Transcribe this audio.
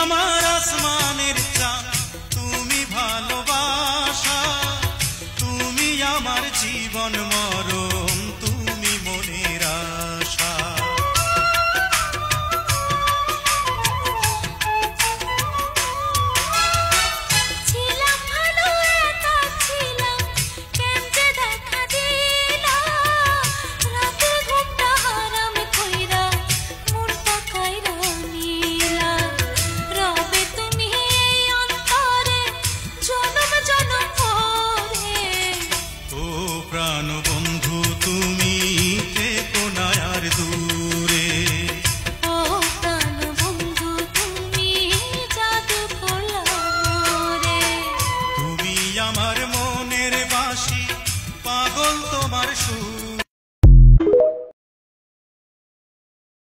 আমার আসমানের চাঁদ, তুমি ভালোবাসা, তুমি আমার জীবন মরণ, তুমি মনের আশা। প্রাণবন্ধু তুমি থেকো না আর দূরে, ও প্রাণবন্ধু তুমি জাদু করলে, তুমি আমার মনের বাঁশি, পাগল তোমার সুর।